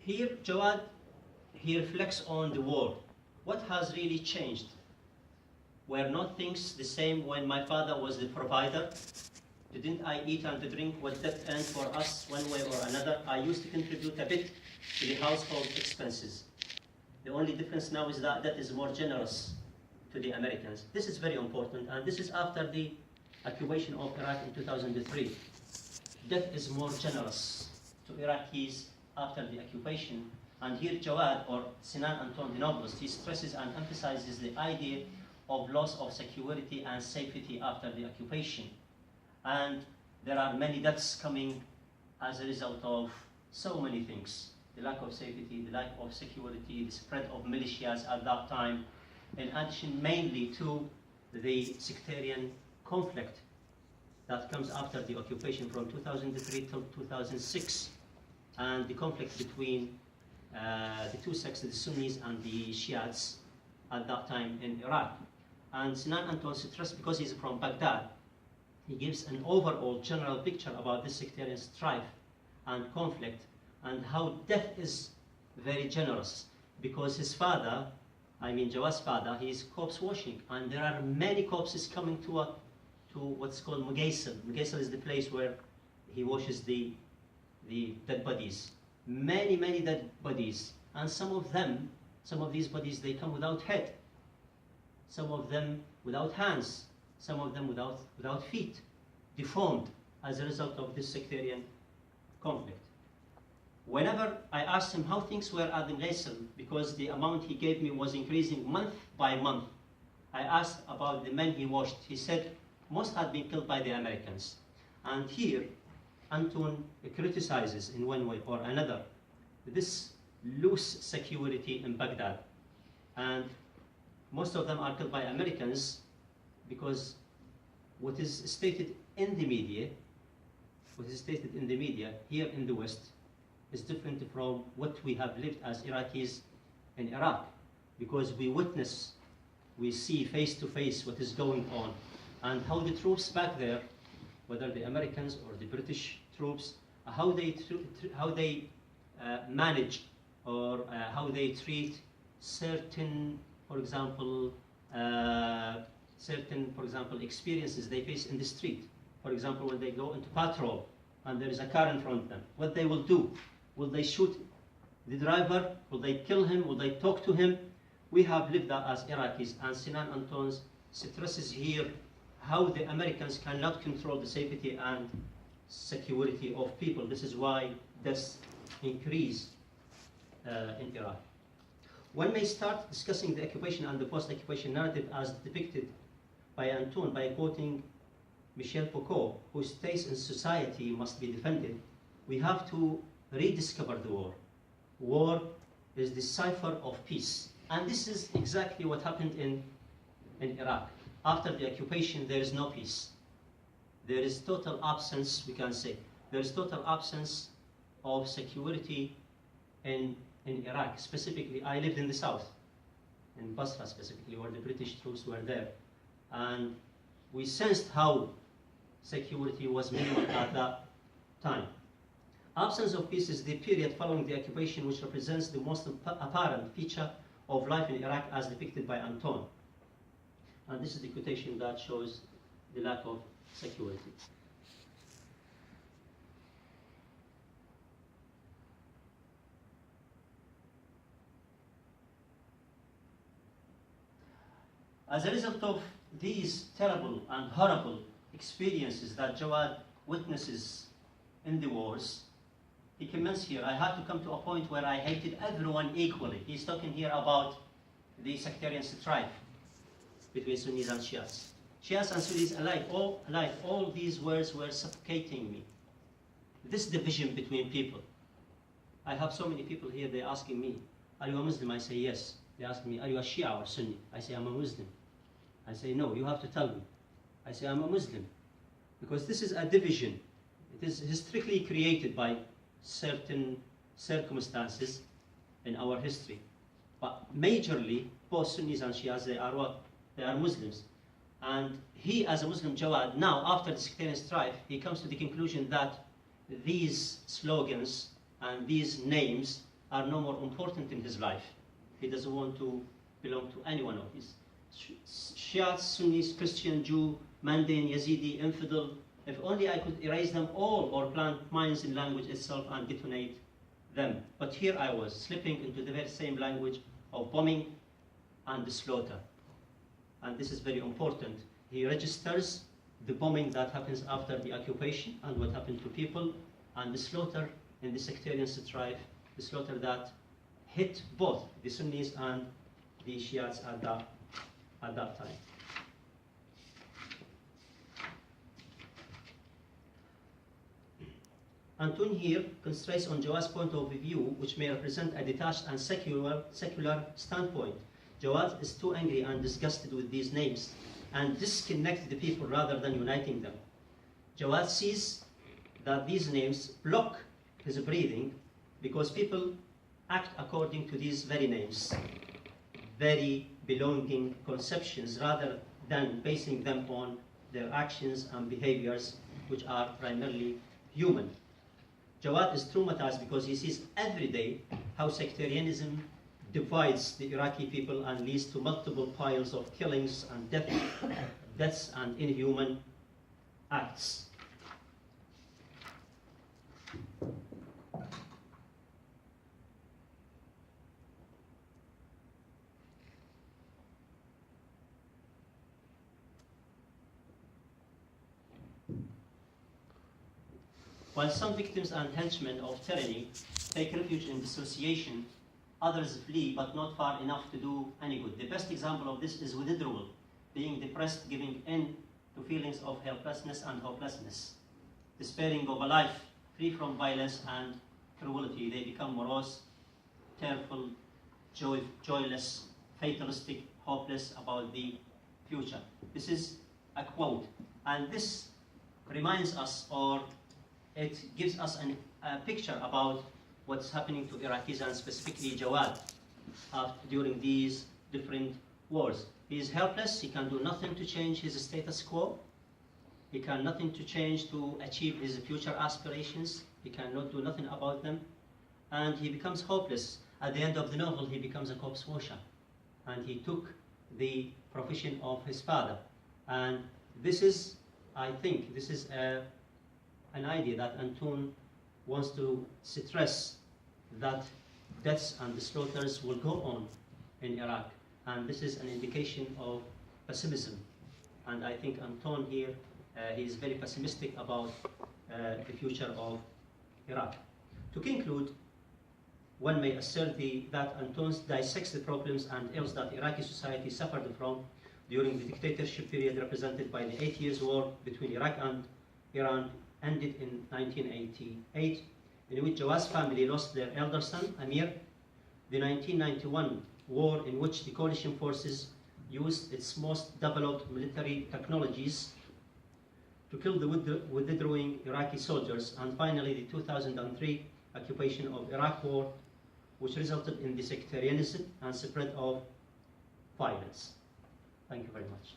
Here, Jawad, he reflects on the war. What has really changed? Were not things the same when my father was the provider? Didn't I eat and drink what that earned for us one way or another? I used to contribute a bit to the household expenses. The only difference now is that that is more generous to the Americans. This is very important, and this is after the occupation of Iraq in 2003. That is more generous to Iraqis after the occupation. And here Jawad, or Snan Anton, the novelist, he stresses and emphasizes the idea of loss of security and safety after the occupation. And there are many deaths coming as a result of so many things. The lack of safety, the lack of security, the spread of militias at that time, in addition mainly to the sectarian conflict that comes after the occupation from 2003 till 2006, and the conflict between the two sects, the Sunnis and the Shiites at that time in Iraq. And Snan Anton stressed, because he's from Baghdad, he gives an overall general picture about this sectarian strife and conflict, and how death is very generous, because his father, I mean Jawad's father, he is corpse washing, and there are many corpses coming to what's called Mugaysal. Mugaysal is the place where he washes the dead bodies. Many dead bodies, and some of these bodies, they come without head, some of them without hands, some of them without feet, deformed as a result of this sectarian conflict. Whenever I asked him how things were at the Ghasl, because the amount he gave me was increasing month by month, I asked about the men he washed. He said most had been killed by the Americans. And here, Anton criticizes in one way or another this loose security in Baghdad. And most of them are killed by Americans, because what is stated in the media, here in the West, is different from what we have lived as Iraqis in Iraq, because we see face to face what is going on, and how the troops back there, whether the Americans or the British troops, how they manage, or how they treat certain, for example, experiences they face in the street. For example, when they go into patrol and there is a car in front of them, what they will do? Will they shoot the driver? Will they kill him? Will they talk to him? We have lived that as Iraqis, and Snan Anton stresses here how the Americans cannot control the safety and security of people. This is why deaths increase in Iraq. One may start discussing the occupation and the post-occupation narrative as depicted by Anton by quoting Michel Foucault, whose taste in society must be defended. We have to rediscover the war. War is the cipher of peace. And this is exactly what happened in Iraq. After the occupation, there is no peace. There is total absence, we can say. There is total absence of security in Iraq. Specifically, I lived in the south, in Basra specifically, where the British troops were there. And we sensed how security was minimal at that time. Absence of peace is the period following the occupation, which represents the most apparent feature of life in Iraq as depicted by Anton. And this is the quotation that shows the lack of security. As a result of these terrible and horrible experiences that Jawad witnesses in the wars, he comments here, I had to come to a point where I hated everyone equally. He's talking here about the sectarian strife between Sunnis and Shiites. Shiites and Sunnis alike, all these words were suffocating me. This division between people. I have so many people here, they're asking me, are you a Muslim? I say yes. They ask me, are you a Shia or Sunni? I say, I'm a Muslim. I say, no, you have to tell me. I say, I'm a Muslim. Because this is a division. It is historically created by certain circumstances in our history. But majorly, both Sunnis and Shias, they are what? They are Muslims. And he, as a Muslim, Jawad, now, after the sectarian strife, he comes to the conclusion that these slogans and these names are no more important in his life. He doesn't want to belong to any one of these. Shiites, Sunnis, Christian, Jew, Mandarin, Yazidi, infidel. If only I could erase them all or plant mines in language itself and detonate them. But here I was, slipping into the very same language of bombing and the slaughter. And this is very important. He registers the bombing that happens after the occupation and what happened to people, and the slaughter in the sectarian strife, the slaughter that hit both the Sunnis and the Shiites at that time. Anton here concentrates on Jawad's point of view, which may represent a detached and secular standpoint. Jawad is too angry and disgusted with these names and disconnect the people rather than uniting them. Jawad sees that these names block his breathing because people act according to these very names, very belonging conceptions, rather than basing them on their actions and behaviors, which are primarily human. Jawad is traumatized because he sees every day how sectarianism divides the Iraqi people and leads to multiple piles of killings and deaths and inhuman acts. While some victims and henchmen of tyranny take refuge in dissociation, others flee, but not far enough to do any good. The best example of this is withdrawal, being depressed, giving in to feelings of helplessness and hopelessness. Despairing of a life free from violence and cruelty, they become morose, tearful, joyless, fatalistic, hopeless about the future. This is a quote, and this reminds us, or it gives us a picture about what's happening to Iraqis and specifically Jawad during these different wars. He is helpless, he can do nothing to change his status quo, he can nothing to change to achieve his future aspirations, he cannot do nothing about them, and he becomes hopeless. At the end of the novel, he becomes a corpse washer, and he took the profession of his father. And this is, I think, this is an idea that Anton wants to stress, that deaths and the slaughters will go on in Iraq. And this is an indication of pessimism. And I think Anton here, he is very pessimistic about the future of Iraq. To conclude, one may assert that Anton dissects the problems and ills that Iraqi society suffered from during the dictatorship period represented by the 8 years war between Iraq and Iran, ended in 1988, in which Jawad's family lost their elder son, Amir, the 1991 war in which the coalition forces used its most developed military technologies to kill the withdrawing Iraqi soldiers, and finally the 2003 occupation of Iraq war, which resulted in the sectarianism and spread of violence. Thank you very much.